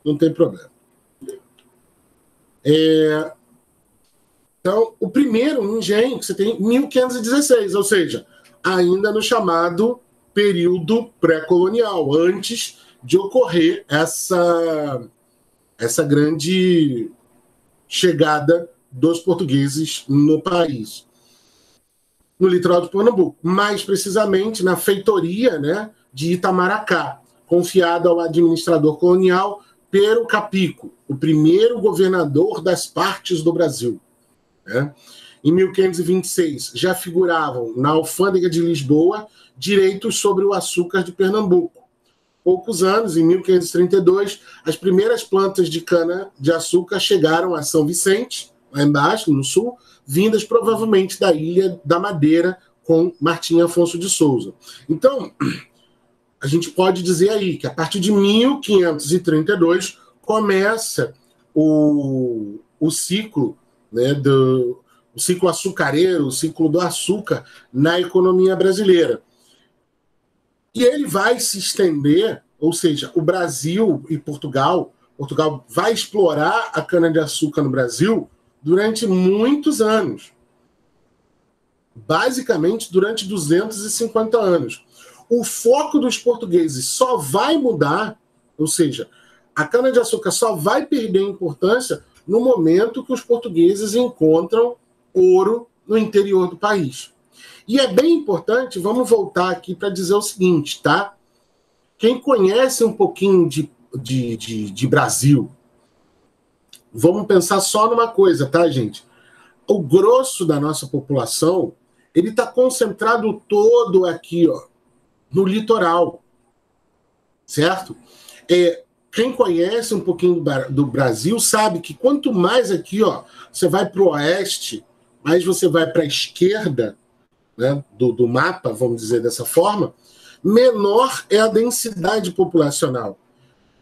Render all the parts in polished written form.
não tem problema. Então, o primeiro engenho que você tem em 1516, ou seja, ainda no chamado período pré-colonial, antes de ocorrer essa grande chegada dos portugueses no país. No litoral de Pernambuco, mais precisamente na feitoria, né, de Itamaracá, confiada ao administrador colonial Pero Capico, o primeiro governador das partes do Brasil. Né? Em 1526, já figuravam na alfândega de Lisboa direitos sobre o açúcar de Pernambuco. Poucos anos, em 1532, as primeiras plantas de cana-de-açúcar chegaram a São Vicente, lá embaixo, no sul, vindas provavelmente da Ilha da Madeira, com Martim Afonso de Souza. Então, a gente pode dizer aí que a partir de 1532 começa o ciclo, né, o ciclo açucareiro, o ciclo do açúcar na economia brasileira. E ele vai se estender, ou seja, o Brasil e Portugal vai explorar a cana-de-açúcar no Brasil durante muitos anos. Basicamente, durante 250 anos. O foco dos portugueses só vai mudar, ou seja, a cana-de-açúcar só vai perder importância no momento que os portugueses encontram ouro no interior do país. E é bem importante, vamos voltar aqui para dizer o seguinte, tá? Quem conhece um pouquinho de Brasil, vamos pensar só numa coisa, tá, gente? O grosso da nossa população, ele está concentrado todo aqui, ó, no litoral, certo? Quem conhece um pouquinho do Brasil sabe que quanto mais aqui, ó, você vai para o oeste, mais você vai para a esquerda, né, do mapa, vamos dizer dessa forma, menor é a densidade populacional.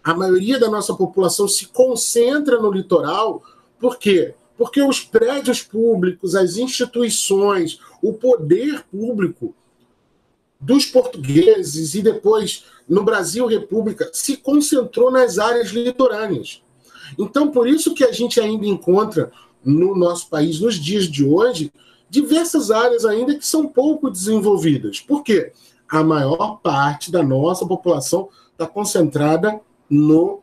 A maioria da nossa população se concentra no litoral. Por quê? Porque os prédios públicos, as instituições, o poder público dos portugueses e depois no Brasil República se concentrou nas áreas litorâneas. Então, por isso que a gente ainda encontra no nosso país, nos dias de hoje, diversas áreas ainda que são pouco desenvolvidas. Por quê? A maior parte da nossa população está concentrada no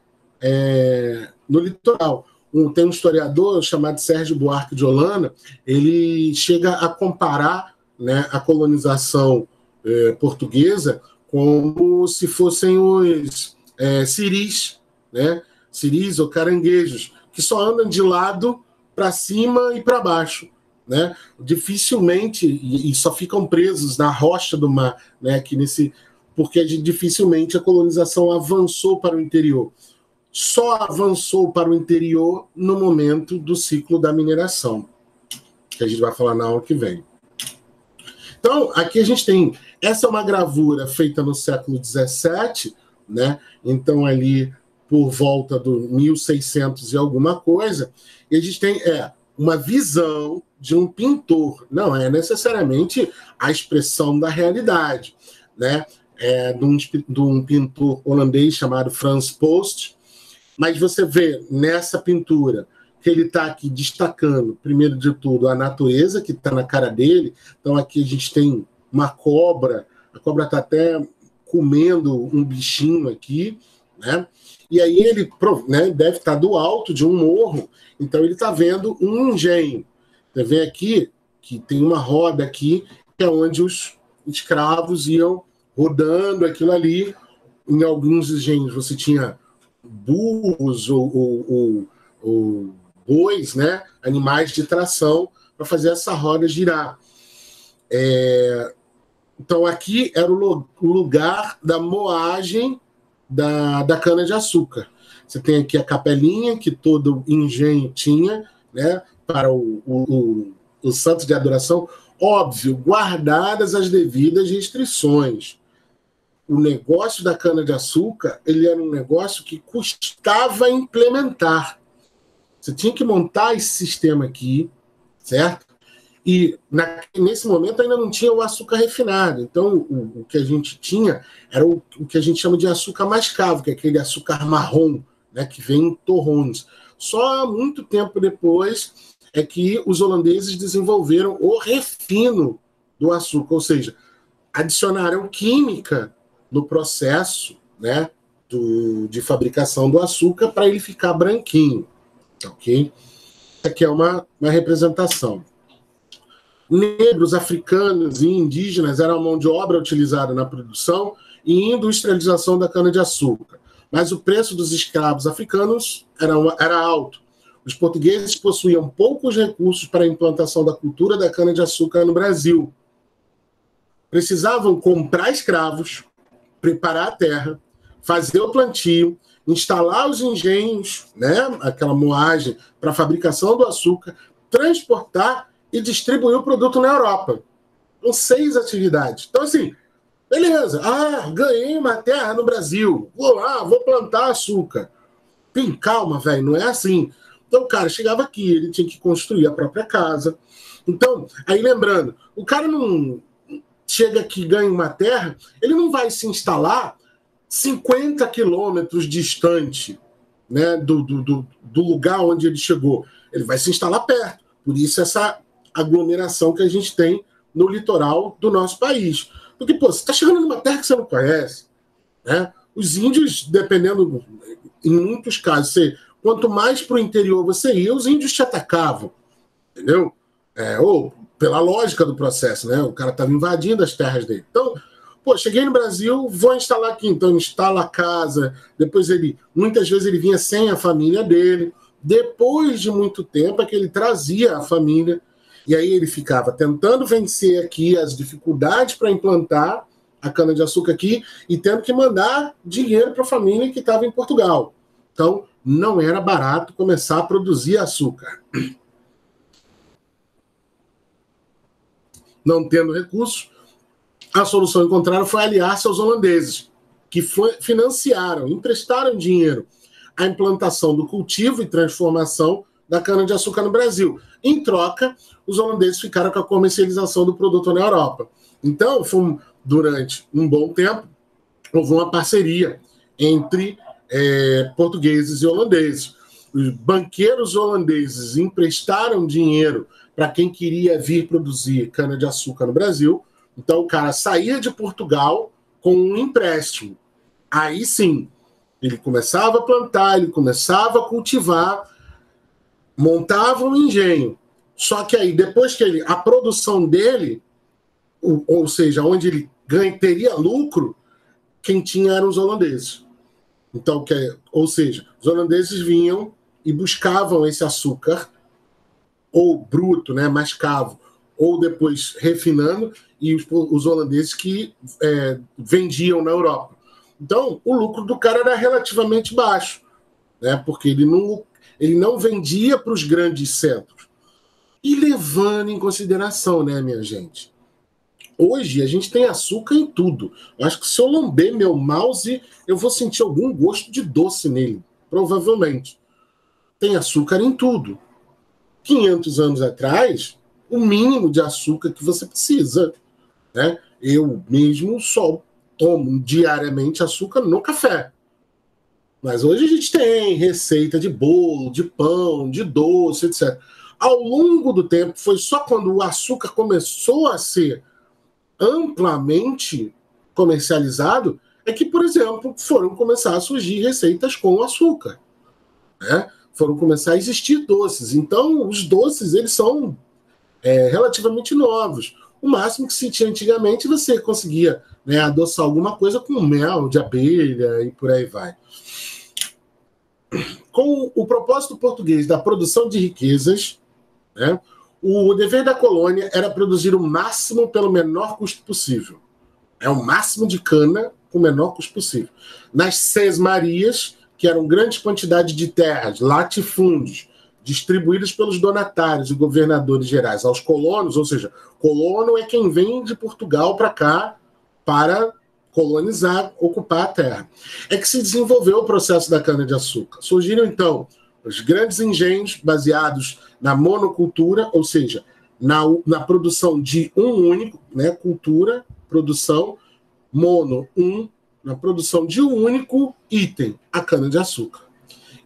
litoral. Tem um historiador chamado Sérgio Buarque de Holanda, ele chega a comparar, né, a colonização portuguesa como se fossem os ciris, né, ciris ou caranguejos, que só andam de lado para cima e para baixo. Né? Dificilmente, e só ficam presos na rocha do mar, né, porque dificilmente a colonização avançou para o interior. Só avançou para o interior no momento do ciclo da mineração, que a gente vai falar na aula que vem. Então, aqui a gente tem, essa é uma gravura feita no século XVII, né? Então ali por volta do 1600 e alguma coisa, e a gente tem uma visão de um pintor, não é necessariamente a expressão da realidade, né? De um pintor holandês chamado Frans Post, mas você vê nessa pintura que ele está aqui destacando, primeiro de tudo, a natureza que está na cara dele. Então aqui a gente tem uma cobra, a cobra está até comendo um bichinho aqui, né? E aí ele, né, deve estar do alto de um morro, então ele está vendo um engenho. Você vê aqui que tem uma roda aqui, que é onde os escravos iam rodando aquilo ali. Em alguns engenhos você tinha burros ou bois, né, animais de tração, para fazer essa roda girar. Então aqui era o lugar da moagem da cana-de-açúcar. Você tem aqui a capelinha que todo engenho tinha, né, para o santo de adoração, óbvio, guardadas as devidas restrições. O negócio da cana-de-açúcar, ele era um negócio que custava implementar. Você tinha que montar esse sistema aqui, certo? E nesse momento ainda não tinha o açúcar refinado. Então, o que a gente tinha era o que a gente chama de açúcar mascavo, que é aquele açúcar marrom, né, que vem em torrões. Só muito tempo depois é que os holandeses desenvolveram o refino do açúcar, ou seja, adicionaram química no processo, né, de fabricação do açúcar para ele ficar branquinho. Ok? Aqui é uma representação. Negros, africanos e indígenas eram a mão de obra utilizada na produção e industrialização da cana-de-açúcar. Mas o preço dos escravos africanos era alto. Os portugueses possuíam poucos recursos para a implantação da cultura da cana-de-açúcar no Brasil. Precisavam comprar escravos, preparar a terra, fazer o plantio, instalar os engenhos, né, aquela moagem para a fabricação do açúcar, transportar e distribuir o produto na Europa. Com 6 atividades. Então, assim, beleza. Ganhei uma terra no Brasil. Vou lá, vou plantar açúcar. Tem calma, velho, não é assim. Então, o cara chegava aqui, ele tinha que construir a própria casa. Então, aí lembrando, o cara não chega aqui e ganha uma terra, ele não vai se instalar 50 quilômetros distante, né, do lugar onde ele chegou. Ele vai se instalar perto. Por isso essa aglomeração que a gente tem no litoral do nosso país. Porque, pô, você está chegando numa terra que você não conhece, né? Os índios, dependendo, em muitos casos, quanto mais para o interior você ia, os índios te atacavam, entendeu? Ou pela lógica do processo, né? O cara estava invadindo as terras dele. Então, pô, cheguei no Brasil, vou instalar aqui. Então, instala a casa. Depois muitas vezes ele vinha sem a família dele. Depois de muito tempo é que ele trazia a família. E aí ele ficava tentando vencer aqui as dificuldades para implantar a cana-de-açúcar aqui e tendo que mandar dinheiro para a família que estava em Portugal. Então, não era barato começar a produzir açúcar. Não tendo recursos, a solução encontrada foi aliar-se aos holandeses, que financiaram, emprestaram dinheiro à implantação do cultivo e transformação da cana-de-açúcar no Brasil. Em troca, os holandeses ficaram com a comercialização do produto na Europa. Então, durante um bom tempo, houve uma parceria entre portugueses e holandeses. Os banqueiros holandeses emprestaram dinheiro para quem queria vir produzir cana-de-açúcar no Brasil. Então, o cara saía de Portugal com um empréstimo. Aí sim, ele começava a plantar, ele começava a cultivar, montava um engenho. Só que aí, depois que a produção dele, ou seja, onde ele teria lucro, quem tinha eram os holandeses. Então, ou seja, os holandeses vinham e buscavam esse açúcar, ou bruto, né, mascavo, ou depois refinando, e os holandeses que vendiam na Europa. Então, o lucro do cara era relativamente baixo, né, porque ele não vendia para os grandes centros. E levando em consideração, né, minha gente, hoje a gente tem açúcar em tudo. Eu acho que se eu lamber meu mouse, eu vou sentir algum gosto de doce nele, provavelmente. Tem açúcar em tudo. 500 anos atrás, o mínimo de açúcar que você precisa, né? Eu mesmo só tomo diariamente açúcar no café. Mas hoje a gente tem receita de bolo, de pão, de doce, etc. Ao longo do tempo, foi só quando o açúcar começou a ser amplamente comercializado é que, por exemplo, foram começar a surgir receitas com açúcar, né? Foram começar a existir doces. Então, os doces, eles são relativamente novos. O máximo que se tinha antigamente, você conseguia, né, adoçar alguma coisa com mel de abelha e por aí vai. Com o propósito português da produção de riquezas, né, o dever da colônia era produzir o máximo pelo menor custo possível. O máximo de cana com o menor custo possível. Nas sesmarias, que eram grandes quantidades de terras, latifúndios, distribuídos pelos donatários e governadores gerais aos colonos, ou seja, colono é quem vem de Portugal para cá para colonizar, ocupar a terra. É que se desenvolveu o processo da cana-de-açúcar. Surgiram, então, os grandes engenhos baseados na monocultura, ou seja, na produção de um único, né, cultura, produção, na produção de um único item, a cana-de-açúcar.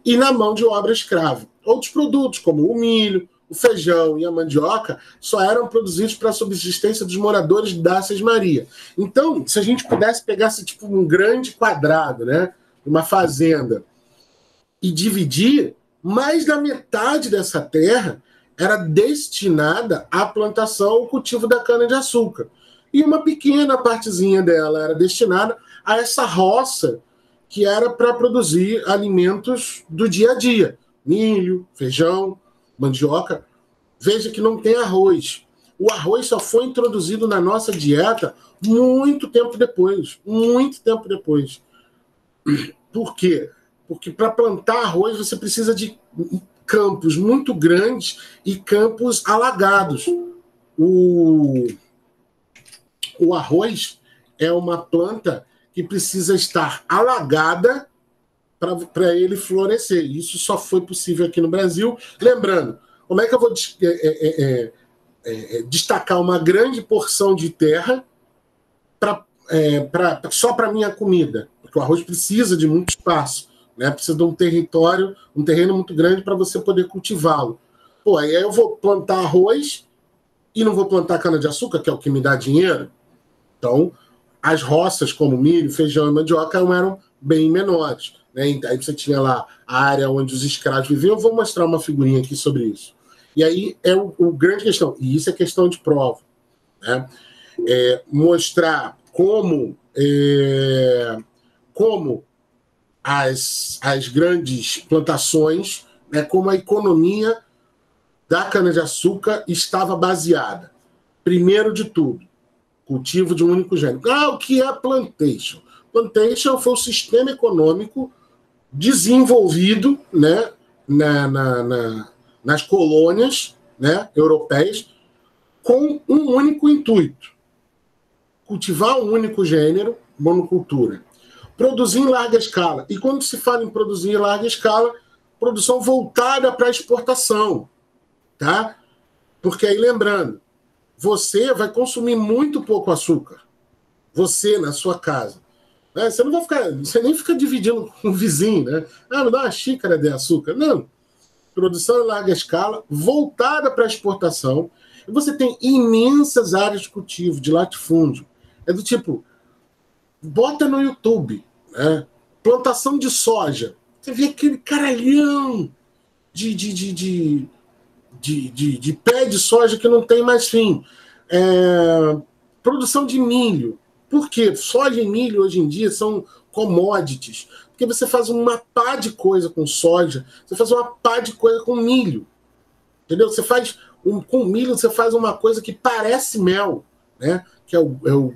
e na mão de obra escrava. Outros produtos, como o milho, o feijão e a mandioca, só eram produzidos para a subsistência dos moradores da Sesmaria. Então, se a gente pudesse pegar tipo, um grande quadrado, né, uma fazenda, e dividir, mais da metade dessa terra era destinada à plantação, ao cultivo da cana-de-açúcar. E uma pequena partezinha dela era destinada a essa roça que era para produzir alimentos do dia a dia. Milho, feijão, mandioca. Veja que não tem arroz. O arroz só foi introduzido na nossa dieta muito tempo depois. Muito tempo depois. Por quê? Porque para plantar arroz você precisa de campos muito grandes e campos alagados. O arroz é uma planta que precisa estar alagada para ele florescer. Isso só foi possível aqui no Brasil. Lembrando, como é que eu vou destacar uma grande porção de terra só para minha comida? Porque o arroz precisa de muito espaço, né? Precisa de um território, um terreno muito grande para você poder cultivá-lo. Pô, aí eu vou plantar arroz e não vou plantar cana-de-açúcar, que é o que me dá dinheiro. Então, as roças como milho, feijão e mandioca eram bem menores, né? Aí você tinha lá a área onde os escravos viviam. Eu vou mostrar uma figurinha aqui sobre isso. E aí é o grande questão, e isso é questão de prova, né? Mostrar como as grandes plantações, né, como a economia da cana-de-açúcar estava baseada. Primeiro de tudo, cultivo de um único gênero. O que é plantation? Plantation foi o sistema econômico desenvolvido, né, nas colônias, né, europeias, com um único intuito: cultivar um único gênero, monocultura. Produzir em larga escala. E quando se fala em produzir em larga escala, produção voltada para a exportação. Tá? Porque aí, lembrando, você vai consumir muito pouco açúcar. Você, na sua casa. Né? Você nem fica dividindo com o vizinho, né? Me dá uma xícara de açúcar. Não. Produção em larga escala, voltada para a exportação. E você tem imensas áreas de cultivo, de latifúndio. É do tipo, bota no YouTube, né? Plantação de soja. Você vê aquele caralhão de pé de soja que não tem mais fim. Produção de milho. Por quê? Soja e milho hoje em dia são commodities. Porque você faz uma pá de coisa com soja, você faz uma pá de coisa com milho. Entendeu? Com milho você faz uma coisa que parece mel, né? Que é o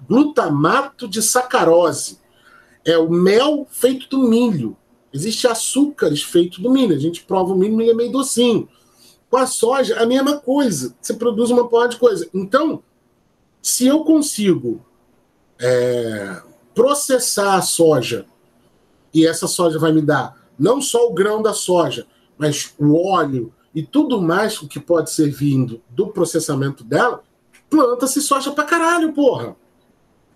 glutamato de sacarose. É o mel feito do milho. Existe açúcares feitos do milho. A gente prova o milho, ele é meio docinho. Com a soja, a mesma coisa. Você produz uma porra de coisa. Então, se eu consigo processar a soja, e essa soja vai me dar não só o grão da soja, mas o óleo e tudo mais o que pode ser vindo do processamento dela, planta-se soja pra caralho, porra.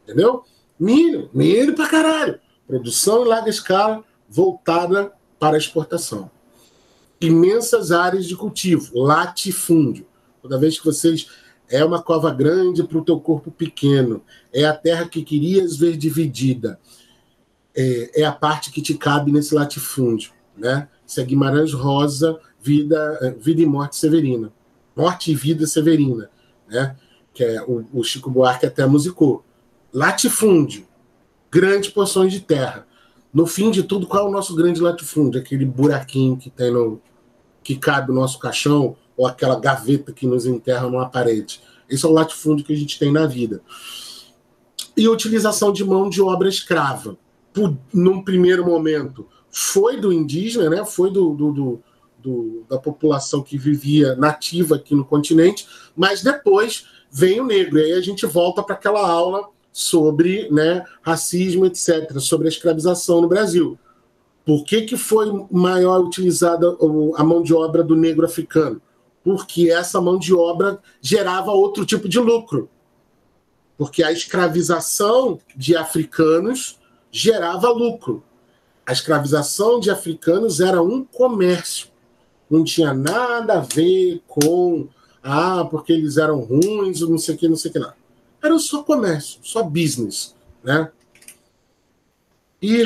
Entendeu? Milho pra caralho. Produção em larga escala, voltada para a exportação. Imensas áreas de cultivo, latifúndio. Toda vez que vocês... É uma cova grande para o teu corpo pequeno. É a terra que querias ver dividida. É a parte que te cabe nesse latifúndio, né? Isso é Guimarães Rosa, Vida e Morte Severina. Morte e Vida Severina, né? Que é o Chico Buarque até musicou. Latifúndio, grandes porções de terra. No fim de tudo, qual é o nosso grande latifúndio? Aquele buraquinho que tem que cabe o nosso caixão, ou aquela gaveta que nos enterra numa parede. Esse é o latifúndio que a gente tem na vida. E a utilização de mão de obra escrava. Num primeiro momento, foi do indígena, né? Foi da população que vivia nativa aqui no continente, mas depois vem o negro. E aí a gente volta para aquela aula sobre, né, racismo, etc., sobre a escravização no Brasil. Por que foi maior utilizada a mão de obra do negro africano? Porque essa mão de obra gerava outro tipo de lucro. Porque a escravização de africanos gerava lucro. a escravização de africanos era um comércio. Não tinha nada a ver com porque eles eram ruins, não sei o que, não sei o que lá. Era só comércio, só business, né? E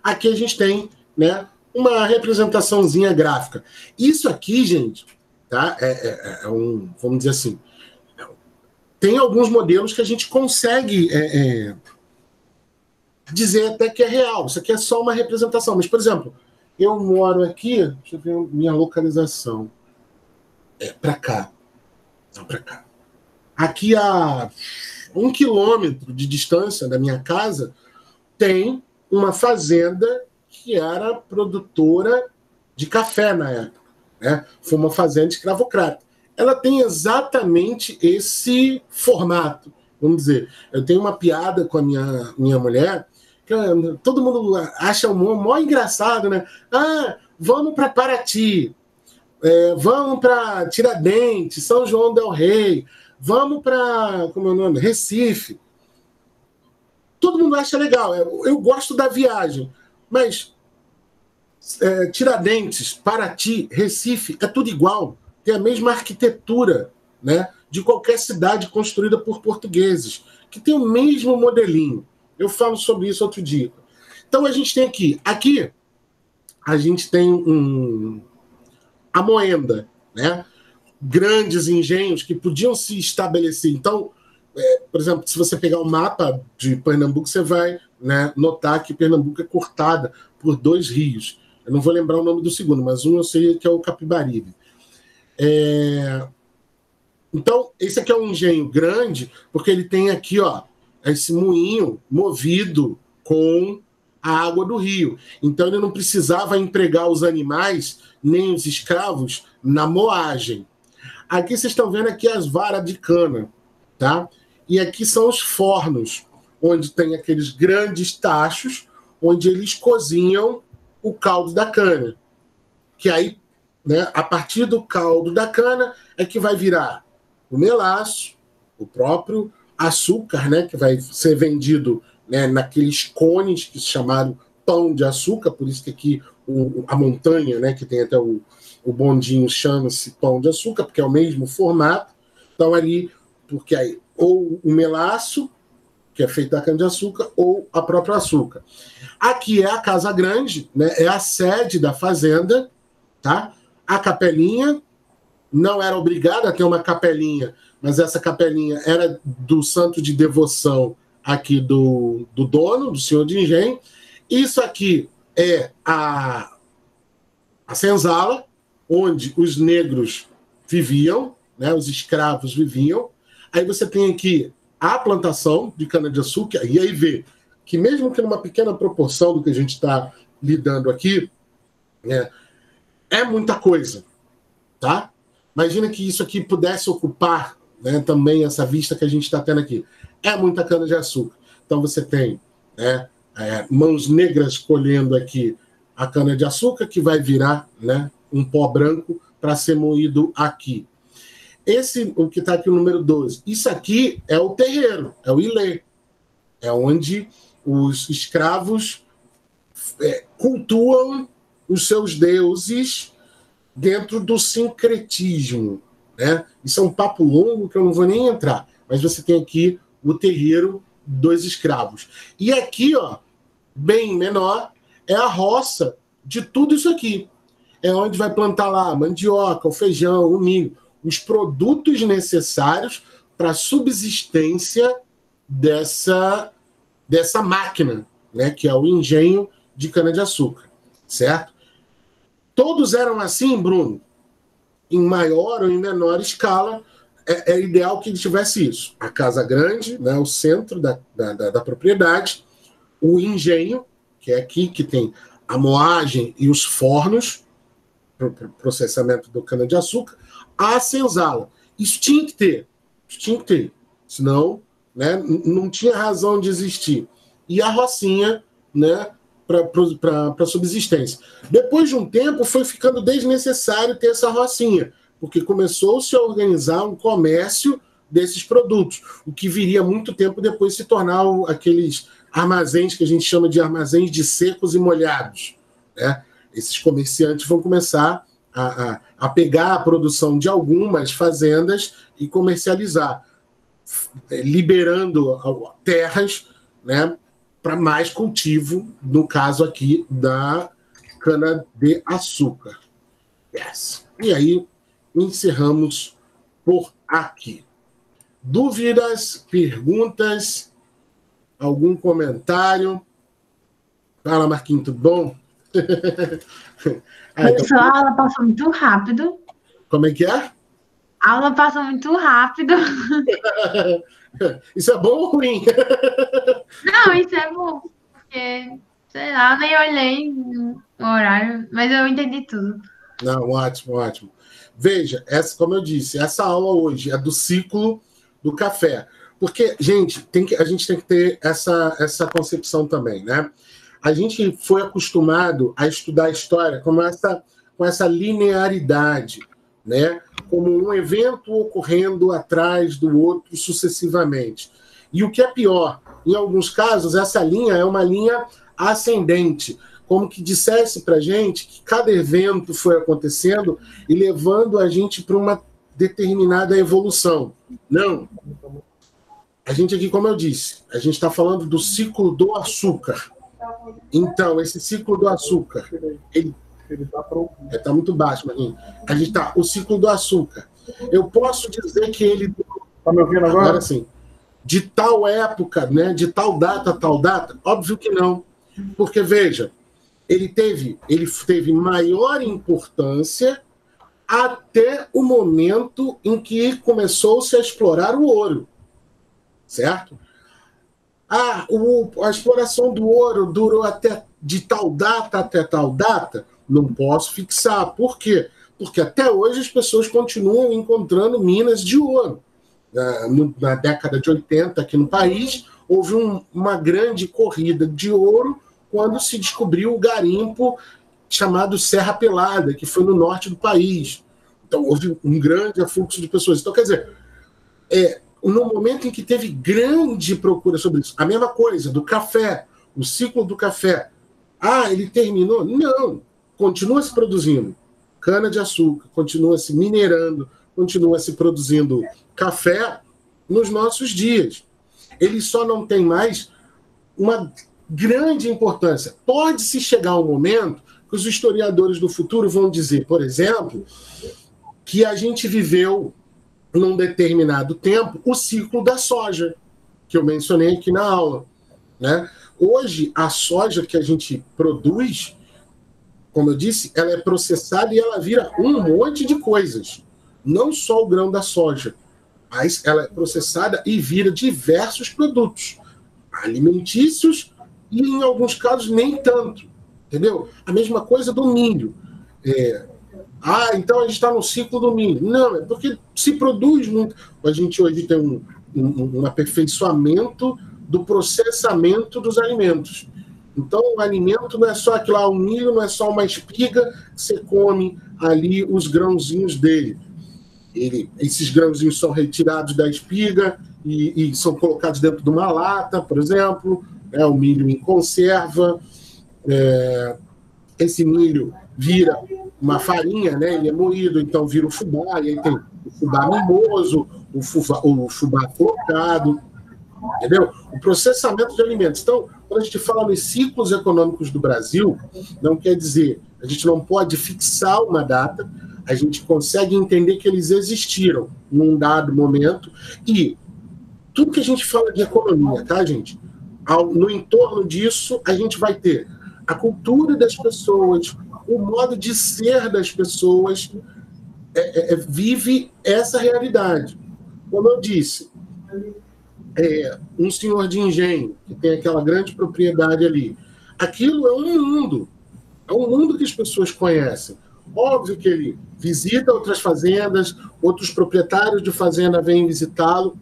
aqui a gente tem, né, uma representaçãozinha gráfica. Isso aqui, gente, tá? Vamos dizer assim, tem alguns modelos que a gente consegue dizer até que é real. Isso aqui é só uma representação. Mas, por exemplo, eu moro aqui, deixa eu ver minha localização. Para cá. Não, para cá. Aqui a 1 quilômetro de distância da minha casa tem uma fazenda que era produtora de café na época, né? Foi uma fazenda escravocrata. Ela tem exatamente esse formato, vamos dizer. Eu tenho uma piada com a minha mulher, que todo mundo acha o maior engraçado, né? Vamos para Paraty, vamos para Tiradentes, São João del Rei, vamos para, como é o nome? Recife. Todo mundo acha legal. Eu gosto da viagem, mas Tiradentes, Paraty, Recife, é tudo igual. Tem a mesma arquitetura, né, de qualquer cidade construída por portugueses, que tem o mesmo modelinho. Eu falo sobre isso outro dia. Então a gente tem aqui a gente tem a moenda, né? Grandes engenhos que podiam se estabelecer. Então, por exemplo, se você pegar o mapa de Pernambuco, você vai, né, notar que Pernambuco é cortada por 2 rios. Eu não vou lembrar o nome do segundo, mas um eu sei que é o Capibaribe. Então, esse aqui é um engenho grande, porque ele tem aqui, esse moinho movido com a água do rio. Então, ele não precisava empregar os animais, nem os escravos, na moagem. Aqui vocês estão vendo aqui as varas de cana, tá? E aqui são os fornos, onde tem aqueles grandes tachos, onde eles cozinham o caldo da cana. Que aí, né, a partir do caldo da cana é que vai virar o melaço, o próprio açúcar, né, que vai ser vendido, né, naqueles cones que se chamaram pão de açúcar, por isso que aqui a montanha, né, que tem até o bondinho, chama-se pão de açúcar, porque é o mesmo formato. Então ali, porque aí ou o melaço, que é feito da cana-de-açúcar, ou a própria açúcar. Aqui é a Casa Grande, né, é a sede da fazenda, tá? A capelinha, não era obrigada a ter uma capelinha, mas essa capelinha era do santo de devoção aqui do dono, do senhor de engenho. Isso aqui é a senzala, onde os negros viviam, né, os escravos viviam. Aí você tem aqui a plantação de cana-de-açúcar, e aí vê que mesmo que numa pequena proporção do que a gente está lidando aqui, é muita coisa, tá? Imagina que isso aqui pudesse ocupar, né, também essa vista que a gente está tendo aqui. É muita cana-de-açúcar. Então você tem, né, mãos negras colhendo aqui a cana-de-açúcar, que vai virar, né, um pó branco para ser moído aqui. O que está aqui, o número 12, isso aqui é o terreiro, é o ilê. É onde os escravos cultuam os seus deuses dentro do sincretismo, né? Isso é um papo longo que eu não vou nem entrar, mas você tem aqui o terreiro dos escravos. E aqui, bem menor, é a roça de tudo isso aqui. É onde vai plantar lá a mandioca, o feijão, o milho, os produtos necessários para a subsistência dessa máquina, né, que é o engenho de cana-de-açúcar, certo? Todos eram assim, Bruno? Em maior ou em menor escala, é ideal que ele tivesse isso. A casa grande, né, o centro da propriedade, o engenho, que é aqui que tem a moagem e os fornos, para o processamento do cana-de-açúcar, a senzala. Isso tinha que ter. Senão, né, não tinha razão de existir. E a rocinha, né, para subsistência. Depois de um tempo, foi ficando desnecessário ter essa rocinha, porque começou-se a organizar um comércio desses produtos, o que viria muito tempo depois se tornar aqueles armazéns que a gente chama de armazéns de secos e molhados, né? Esses comerciantes vão começar a pegar a produção de algumas fazendas e comercializar, liberando terras, né, para mais cultivo, no caso aqui da cana-de-açúcar. Yes. E aí, encerramos por aqui. Dúvidas, perguntas, algum comentário? Fala, Marquinhos, tudo bom? Pessoal, a aula passou muito rápido. Como é que é? A aula passou muito rápido. Isso é bom ou ruim? Não, isso é bom, porque, sei lá, nem olhei o horário, mas eu entendi tudo. Não, ótimo, ótimo. Veja, como eu disse, essa aula hoje é do ciclo do café. Porque, gente, a gente tem que ter essa concepção também, né? A gente foi acostumado a estudar a história com essa linearidade, né? Como um evento ocorrendo atrás do outro sucessivamente. E o que é pior, em alguns casos, essa linha é uma linha ascendente, como que dissesse para a gente que cada evento foi acontecendo e levando a gente para uma determinada evolução. Não. A gente aqui, como eu disse, a gente está falando do ciclo do açúcar. Então, esse ciclo do açúcar, ele está muito baixo, Marinho. A gente está, o ciclo do açúcar. Eu posso dizer que ele... Está me ouvindo agora? Agora sim. De tal época, né, de tal data, óbvio que não. Porque, veja, ele teve maior importância até o momento em que começou-se a explorar o ouro. Certo? A exploração do ouro durou de tal data até tal data? Não posso fixar. Por quê? Porque até hoje as pessoas continuam encontrando minas de ouro. Na década de 80, aqui no país, houve uma grande corrida de ouro quando se descobriu o garimpo chamado Serra Pelada, que foi no norte do país. Então, houve um grande afluxo de pessoas. Então, quer dizer, no momento em que teve grande procura sobre isso, a mesma coisa do café, o ciclo do café. Ele terminou? Não. Continua se produzindo cana-de-açúcar, continua se minerando, continua se produzindo café nos nossos dias. Ele só não tem mais uma grande importância. Pode-se chegar um momento que os historiadores do futuro vão dizer, por exemplo, que a gente viveu num determinado tempo, o ciclo da soja, que eu mencionei aqui na aula, né? Hoje, a soja que a gente produz, como eu disse, ela é processada e ela vira um monte de coisas. Não só o grão da soja, mas ela é processada e vira diversos produtos alimentícios e, em alguns casos, nem tanto. Entendeu? A mesma coisa do milho. Então a gente está no ciclo do milho. Não, é porque se produz muito. A gente hoje tem um aperfeiçoamento do processamento dos alimentos. Então o alimento não é só aquilo lá, o milho não é só uma espiga, você come ali os grãozinhos dele. Esses grãozinhos são retirados da espiga e são colocados dentro de uma lata, por exemplo, o milho em conserva. Esse milho vira uma farinha, né? Ele é moído, então vira o fubá, e aí tem o fubá mimoso, o fubá flocado, entendeu? O processamento de alimentos. Então, quando a gente fala nos ciclos econômicos do Brasil, não quer dizer, a gente não pode fixar uma data, a gente consegue entender que eles existiram num dado momento, e tudo que a gente fala de economia, tá, gente? No entorno disso, a gente vai ter a cultura das pessoas, o modo de ser das pessoas, vive essa realidade. Como eu disse, um senhor de engenho, que tem aquela grande propriedade ali, aquilo é um mundo que as pessoas conhecem. Óbvio que ele visita outras fazendas, outros proprietários de fazenda vêm visitá-lo,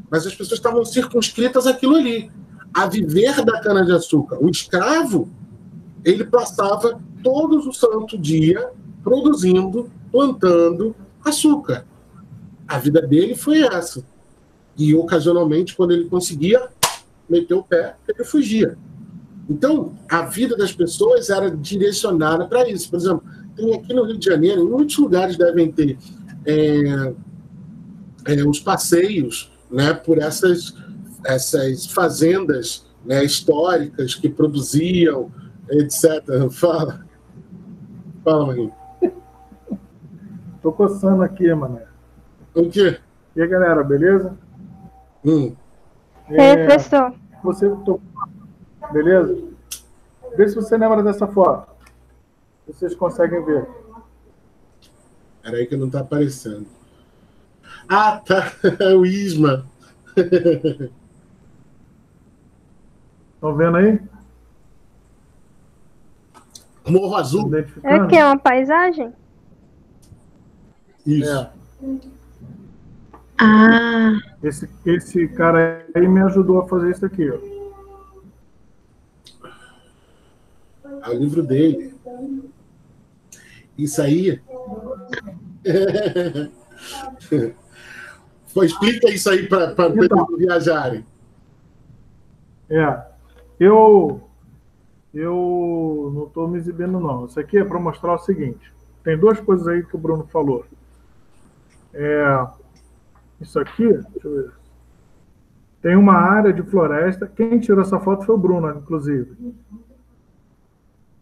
mas as pessoas estavam circunscritas àquilo ali, a viver da cana-de-açúcar. O escravo, ele passava todo o santo dia produzindo, plantando açúcar. A vida dele foi essa. E, ocasionalmente, quando ele conseguia meter o pé, ele fugia. Então, a vida das pessoas era direcionada para isso. Por exemplo, tem aqui no Rio de Janeiro, em muitos lugares devem ter os passeios, né, por essas fazendas, né, históricas que produziam, etc. Fala, Marinho. Tô coçando aqui, mané. O quê? E aí, galera, beleza? Professor. Você tocou, beleza? Vê se você lembra dessa foto. Vocês conseguem ver. Peraí que não está aparecendo. Ah, tá. O Isma. Estão vendo aí? Morro Azul. É o que? Uma paisagem? Isso. Ah, Esse cara aí me ajudou a fazer isso aqui, ó. É o livro dele. Isso aí. Explica isso aí para Então, eles viajarem. Eu não estou me exibindo, não. Isso aqui é para mostrar o seguinte. Tem duas coisas aí que o Bruno falou. Isso aqui, deixa eu ver. Tem uma área de floresta. Quem tirou essa foto foi o Bruno, inclusive.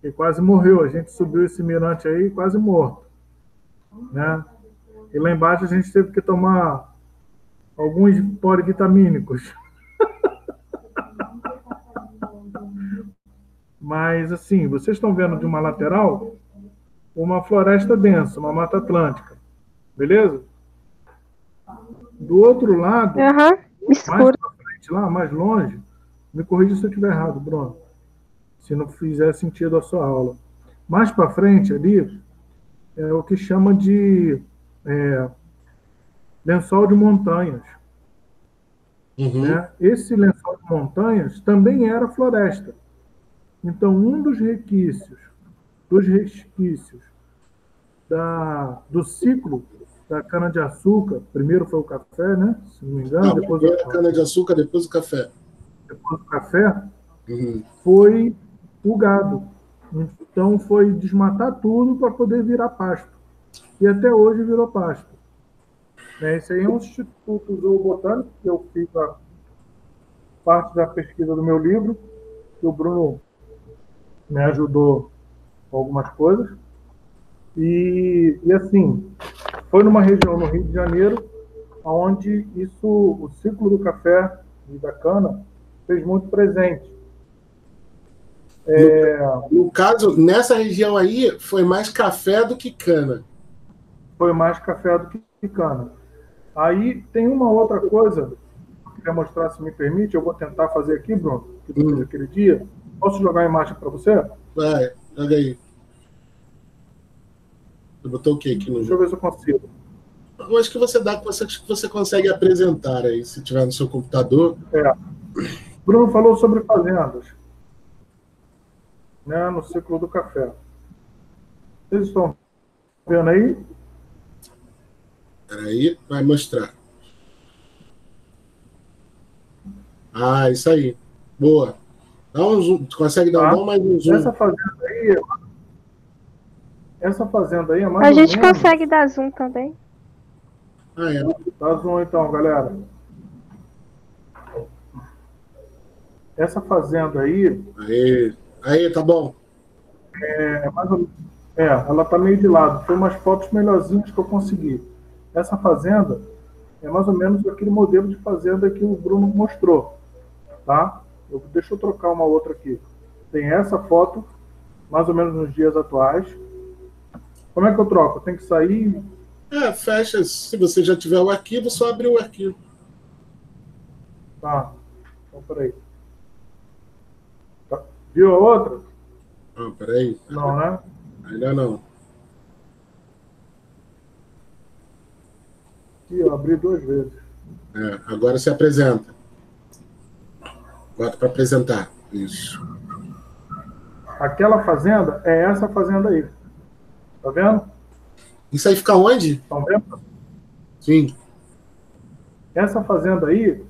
Ele quase morreu. A gente subiu esse mirante aí quase morto, né? E lá embaixo a gente teve que tomar alguns polivitamínicos. Mas, assim, vocês estão vendo de uma lateral uma floresta densa, uma mata atlântica. Beleza? Do outro lado, mais para frente, lá, mais longe, me corrija se eu estiver errado, Bruno, se não fizer sentido a sua aula. Mais para frente ali é o que chama de lençol de montanhas. Né? Esse lençol de montanhas também era floresta. Então, um dos resquícios do ciclo da cana-de-açúcar, primeiro foi o café, né? Se não me engano, depois a cana-de-açúcar, depois o café. Depois o café, foi o gado. Então, foi desmatar tudo para poder virar pasto. E até hoje virou pasto. Esse aí é um instituto zoobotânico, que eu fiz a parte da pesquisa do meu livro, que o Bruno me ajudou com algumas coisas. E assim, foi numa região no Rio de Janeiro, onde o ciclo do café e da cana fez muito presente. No caso, nessa região aí, foi mais café do que cana. Foi mais café do que cana. Aí tem uma outra coisa que eu queria mostrar, se me permite. Eu vou tentar fazer aqui, Bruno, que eu fiz aquele dia. Posso jogar a imagem para você? Vai, joga aí. Você botou o que aqui no Deixa eu ver se eu consigo. Eu acho que você consegue apresentar aí, se tiver no seu computador. Bruno falou sobre fazendas, né, no ciclo do café. Vocês estão vendo aí? Peraí, vai mostrar. Ah, isso aí. Boa. Dá um zoom. Tu consegue dar mais um zoom? Essa fazenda aí é mais A gente consegue dar zoom também. Dá zoom então, galera. Essa fazenda aí... Aí, tá bom. Ela tá meio de lado. Foi umas fotos melhorzinhas que eu consegui. Essa fazenda é mais ou menos aquele modelo de fazenda que o Bruno mostrou. Tá? Deixa eu trocar uma outra aqui. Tem essa foto, mais ou menos nos dias atuais. Como é que eu troco? Tem que sair... Fecha. Se você já tiver o arquivo, só abre o arquivo. Tá. Então, peraí. Tá. Viu a outra? Não, peraí. Não, né? Ainda não. Aqui, eu abri 2 vezes. Agora se apresenta. Bota para apresentar. Isso. Aquela fazenda é essa fazenda aí. Tá vendo? Isso aí fica onde? Estão vendo? Sim. Essa fazenda aí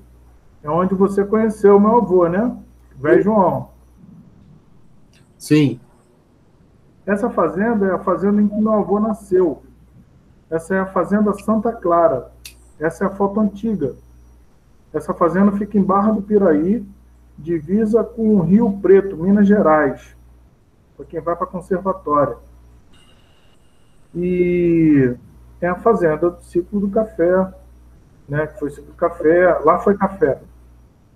é onde você conheceu o meu avô, né? Velho João. Sim. Essa fazenda é a fazenda em que meu avô nasceu. Essa é a Fazenda Santa Clara. Essa é a foto antiga. Essa fazenda fica em Barra do Piraí, divisa com o Rio Preto, Minas Gerais, para quem vai para a conservatória. E é a fazenda do ciclo do café, né? Que foi o ciclo do café, lá foi café.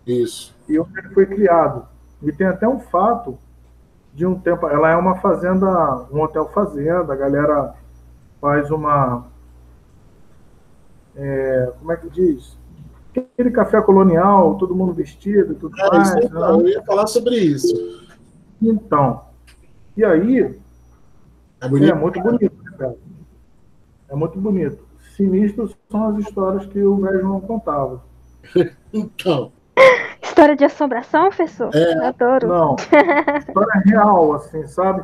Isso. E onde ele foi criado. E tem até um fato de um tempo, ela é uma fazenda, um hotel fazenda, a galera faz uma, como é que diz? Aquele café colonial, todo mundo vestido, tudo mais. Isso, né? eu ia falar sobre isso. Então, e aí, É bonito. é muito bonito, cara. É muito bonito. Sinistros são as histórias que o velho João contava. Então, História de assombração, professor? Adoro. não, história real, assim, sabe?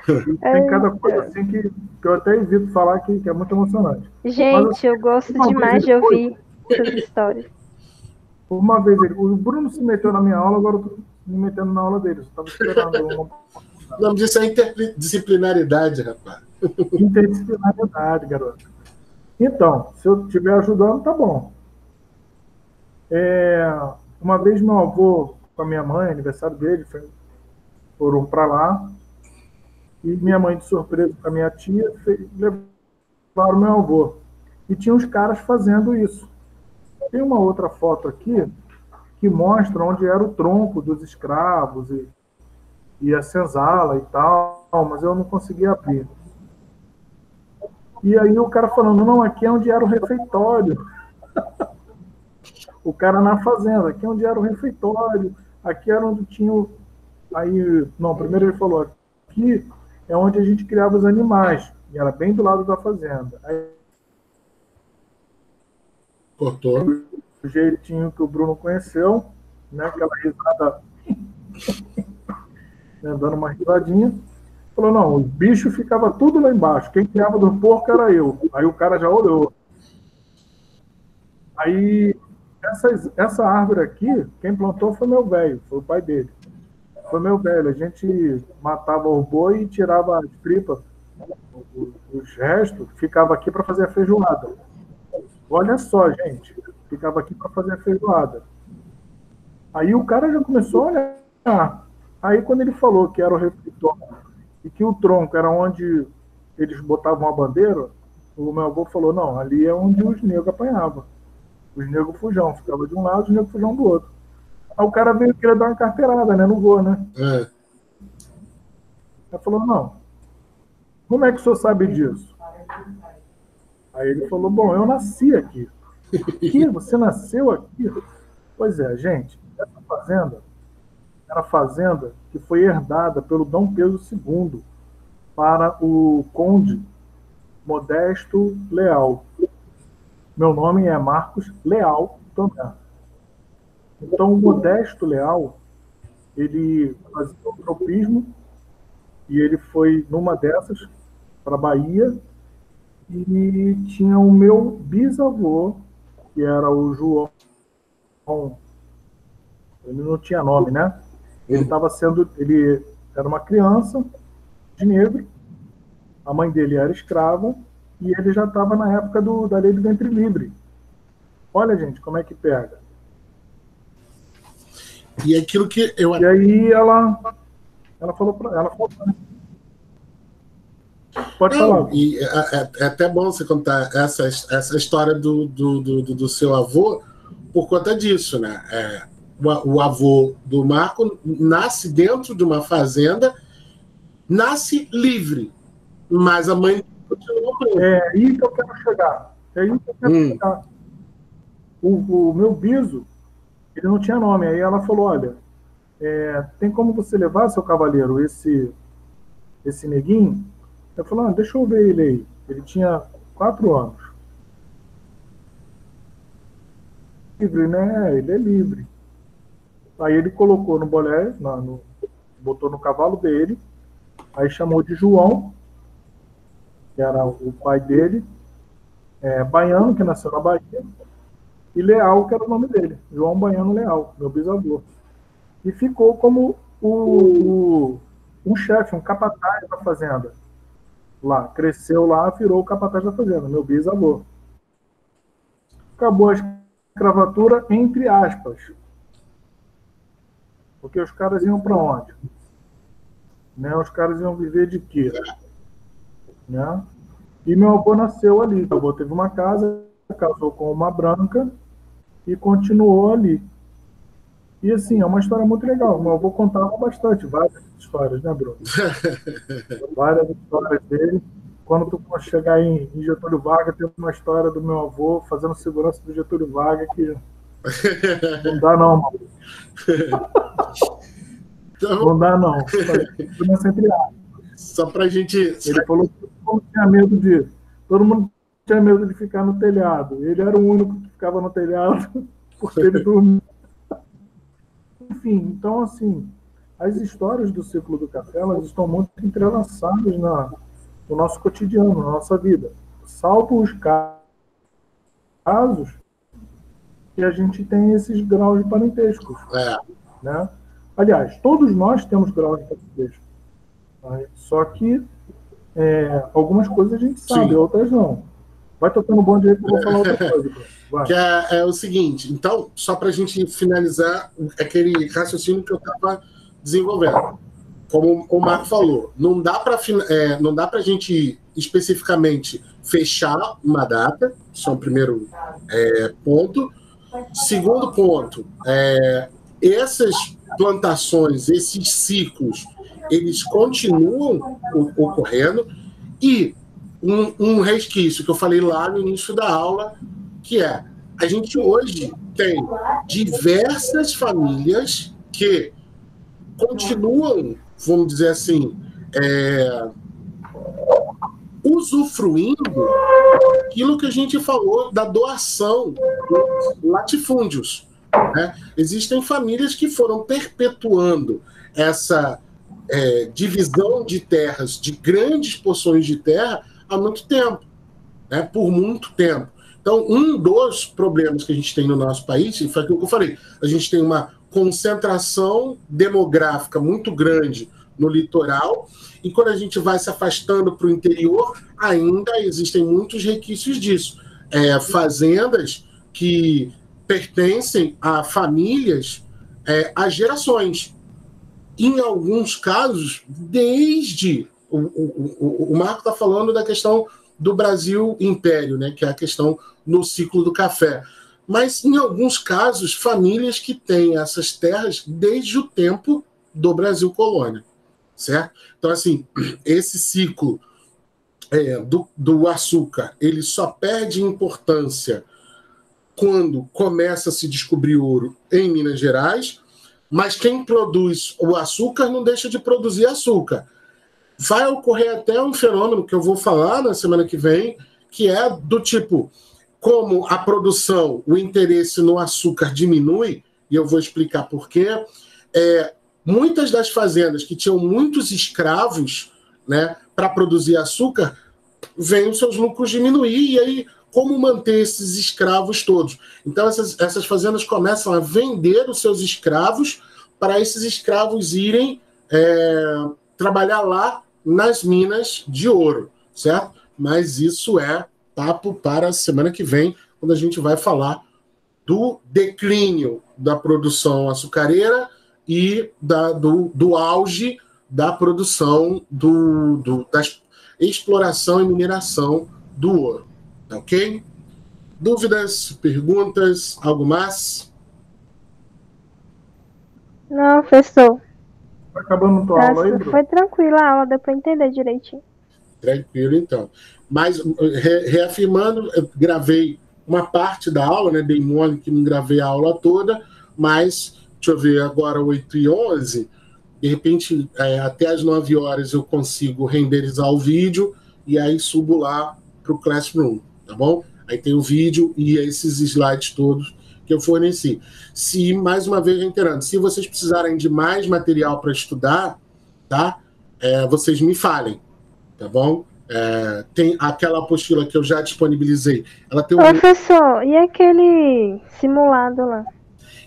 E tem cada coisa assim que eu até evito falar que é muito emocionante. Gente, eu gosto demais de ouvir essas histórias. Uma vez o Bruno se meteu na minha aula, agora eu tô me metendo na aula dele. Eu estava esperando o nome disso é interdisciplinaridade, rapaz. Interdisciplinaridade, garoto. Então, se eu estiver ajudando, tá bom. Uma vez meu avô com a minha mãe, aniversário dele, foram para lá, e minha mãe, de surpresa com a minha tia, levaram meu avô. E tinha uns caras fazendo isso. Tem uma outra foto aqui que mostra onde era o tronco dos escravos e a senzala e tal, mas eu não consegui abrir. E aí o cara falando, não, aqui é onde era o refeitório. O cara na fazenda, aqui é onde era o refeitório, aqui era onde tinha o... Aí, não, primeiro ele falou, aqui é onde a gente criava os animais, e era bem do lado da fazenda. Aí, cortou. O jeitinho que o Bruno conheceu, né, aquela risada, né, dando uma risadinha, falou, não, os bichos ficavam tudo lá embaixo, quem criava do porco era eu. Aí o cara já olhou. Aí, essa árvore aqui, quem plantou foi meu velho, foi o pai dele. Foi meu velho, a gente matava o boi e tirava as tripas, os restos, ficava aqui para fazer a feijoada. Olha só, gente, ficava aqui para fazer a feijoada. Aí o cara já começou a olhar. Aí quando ele falou que era o refeitório e que o tronco era onde eles botavam a bandeira, o meu avô falou, não, ali é onde os negros apanhavam. Os negros fujão, ficava de um lado, os negros fujão do outro. Aí o cara veio querer dar uma carteirada, né? Não vou, né? É. Ele falou, não. Como é que o senhor sabe disso? Aí ele falou, bom, eu nasci aqui. Que? Você nasceu aqui? Pois é, gente, essa fazenda era a fazenda que foi herdada pelo Dom Pedro II para o conde Modesto Leal. Meu nome é Marcos Leal também. Então, o Modesto Leal, ele fazia o tropismo e ele foi numa dessas para a Bahia e tinha o meu bisavô, que era o João, ele não tinha nome, né? Ele era uma criança de negro, a mãe dele era escrava e ele já estava na época da lei do ventre livre. Olha, gente, como é que pega. E aquilo que eu... E aí ela falou para ela. Pode falar. E é até bom você contar essa história do seu avô por conta disso, né? O avô do Marco nasce dentro de uma fazenda, nasce livre, mas a mãe continua presa. É aí que eu quero chegar. O meu biso, ele não tinha nome. Aí ela falou, olha, tem como você levar, seu cavaleiro, esse neguinho? Eu falei, deixa eu ver ele aí. Ele tinha 4 anos. Livre, né? Ele é livre. Aí ele colocou no bolé, botou no cavalo dele, aí chamou de João, que era o pai dele, baiano, que nasceu na Bahia, e Leal, que era o nome dele, João Baiano Leal, meu bisavô. E ficou como um chefe, um capataz da fazenda. Lá, cresceu lá, virou o capataz da fazenda, meu bisavô. Acabou a escravatura, entre aspas. Porque os caras iam para onde? Né? Os caras iam viver de quê? Né? E meu avô nasceu ali. Meu avô teve uma casa, casou com uma branca e continuou ali. E assim, é uma história muito legal. Meu avô contava bastante, várias histórias, né, Bruno? Várias histórias dele. Quando tu for chegar em Getúlio Vargas, tem uma história do meu avô fazendo segurança do Getúlio Vargas que não dá não, mano. Então, Não dá não. só pra gente... Ele falou que todo mundo tinha medo de ficar no telhado. Ele era o único que ficava no telhado porque ele dormia. Enfim, então assim, as histórias do ciclo do café, elas estão muito entrelaçadas no nosso cotidiano, na nossa vida. Salvo os casos que a gente tem esses graus de parentescos. Né? Aliás, todos nós temos graus de parentesco. Né? Só que algumas coisas a gente sabe, sim, outras não. Vai tocando bonde aí que eu vou falar outra coisa. Vai. Que é o seguinte, então, só para a gente finalizar aquele raciocínio que eu estava desenvolvendo. Como o Marco falou, não dá para a gente especificamente fechar uma data, isso é um primeiro ponto. Segundo ponto, essas plantações, esses ciclos, eles continuam ocorrendo. E um resquício que eu falei lá no início da aula, que a gente hoje tem diversas famílias que continuam, vamos dizer assim, usufruindo aquilo que a gente falou da doação dos latifúndios. Né? Existem famílias que foram perpetuando essa divisão de terras, de grandes porções de terra, há muito tempo, né? Por muito tempo. Então, um dos problemas que a gente tem no nosso país, e foi aquilo que eu falei, a gente tem uma concentração demográfica muito grande no litoral, e quando a gente vai se afastando para o interior, ainda existem muitos requisitos disso. Fazendas que pertencem a famílias há gerações. Em alguns casos, desde... O Marco está falando da questão do Brasil Império, né, que é a questão no ciclo do café. Mas, em alguns casos, famílias que têm essas terras desde o tempo do Brasil Colônia. Certo? Então, assim, esse ciclo do açúcar, ele só perde importância quando começa a se descobrir ouro em Minas Gerais, mas quem produz o açúcar não deixa de produzir açúcar. Vai ocorrer até um fenômeno que eu vou falar na semana que vem, que é do tipo, como a produção, o interesse no açúcar diminui, e eu vou explicar por quê, muitas das fazendas que tinham muitos escravos, né, para produzir açúcar, vêm os seus lucros diminuir, e aí como manter esses escravos todos? Então essas fazendas começam a vender os seus escravos para esses escravos irem trabalhar lá nas minas de ouro, certo? Mas isso é papo para a semana que vem, quando a gente vai falar do declínio da produção açucareira e do auge da produção da exploração e mineração do ouro. Tá ok? Dúvidas, perguntas, algo mais? Não, professor. Tá acabando tua aula aí, Bruno? Foi tranquila a aula, deu para entender direitinho. Tranquilo, então. Mas, reafirmando, eu gravei uma parte da aula, né? Dei mole que não gravei a aula toda, mas, deixa eu ver, agora 8h11, de repente, até às 9 horas eu consigo renderizar o vídeo e aí subo lá para o Classroom, tá bom? Aí tem o vídeo e esses slides todos que eu forneci. Se, mais uma vez, reiterando, se vocês precisarem de mais material para estudar, tá? Vocês me falem, tá bom? Tem aquela apostila que eu já disponibilizei. Ela tem Professor, e aquele simulado lá?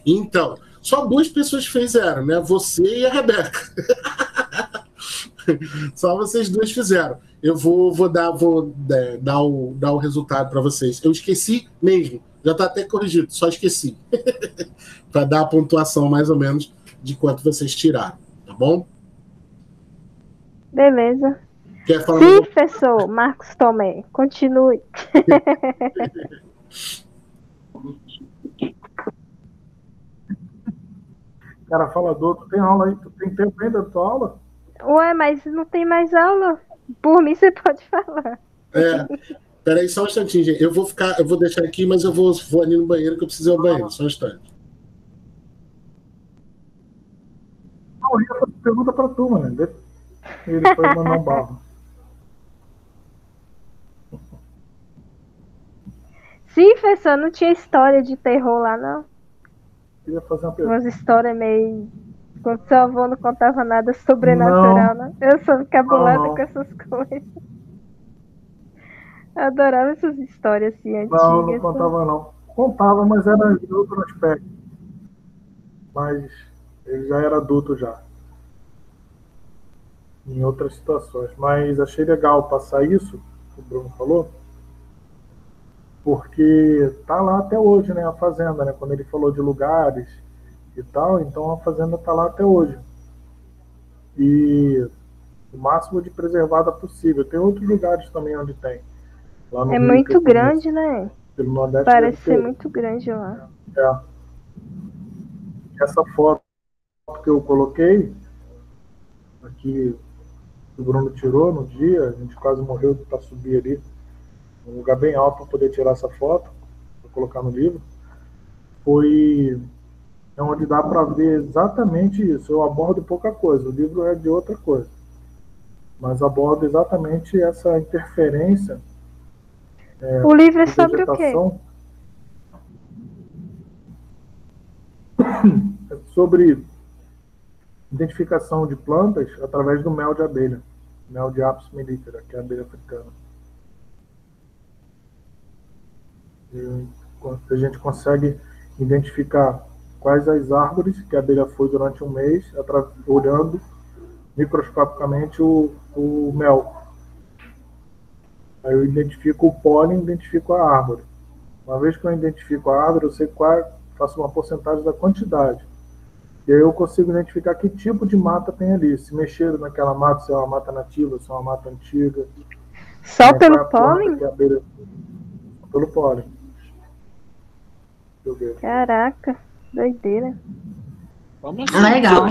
Então, só 2 pessoas fizeram, né? Você e a Rebeca. Só vocês 2 fizeram. Eu vou dar o resultado para vocês. Eu esqueci mesmo. Já está até corrigido, só esqueci. Para dar a pontuação mais ou menos de quanto vocês tiraram, tá bom? Beleza. Quer falar Sim, professor Marcos Tomé. Continue. Cara falador, tu tem aula aí? Tu tem tempo ainda da tua aula? Ué, mas não tem mais aula? Por mim você pode falar. Peraí, só um instantinho, gente. Eu vou deixar aqui, mas eu vou ali no banheiro, que eu preciso ir ao banheiro. Só um instante. Não, eu ia fazer pergunta pra turma, né? Ele foi mandar um barro. Sim, professor, não tinha história de terror lá, não? Queria fazer uma pergunta. Umas histórias meio... Quando seu avô não contava nada sobrenatural, não. Eu sou cabulada com essas coisas. Eu adorava essas histórias assim, antigas. Não contava, não. Contava, mas era de outro aspecto. Mas ele já era adulto já. Em outras situações. Mas achei legal passar isso, que o Bruno falou, porque tá lá até hoje, né, a fazenda, né? Quando ele falou de lugares e tal, então a fazenda tá lá até hoje. E o máximo de preservada possível. Tem outros lugares também onde tem. Lá no É Rio, muito grande, né? pelo Nordeste. Parece ser muito grande lá. Essa foto que eu coloquei aqui, que o Bruno tirou no dia, a gente quase morreu para subir ali, um lugar bem alto para poder tirar essa foto, para colocar no livro, é onde dá para ver exatamente isso. Eu abordo pouca coisa, o livro é de outra coisa, mas abordo exatamente essa interferência. O livro é sobre o quê? É sobre identificação de plantas através do mel de abelha, mel de Apis mellifera, que é a abelha africana. E a gente consegue identificar quais as árvores que a abelha foi durante um mês, olhando microscopicamente o mel. Aí eu identifico o pólen, identifico a árvore. Uma vez que eu identifico a árvore, eu sei faço uma porcentagem da quantidade. E aí eu consigo identificar que tipo de mata tem ali. Se mexeram naquela mata, se é uma mata nativa, se é uma mata antiga. Só pelo pólen? Pelo pólen. Caraca, doideira. Legal.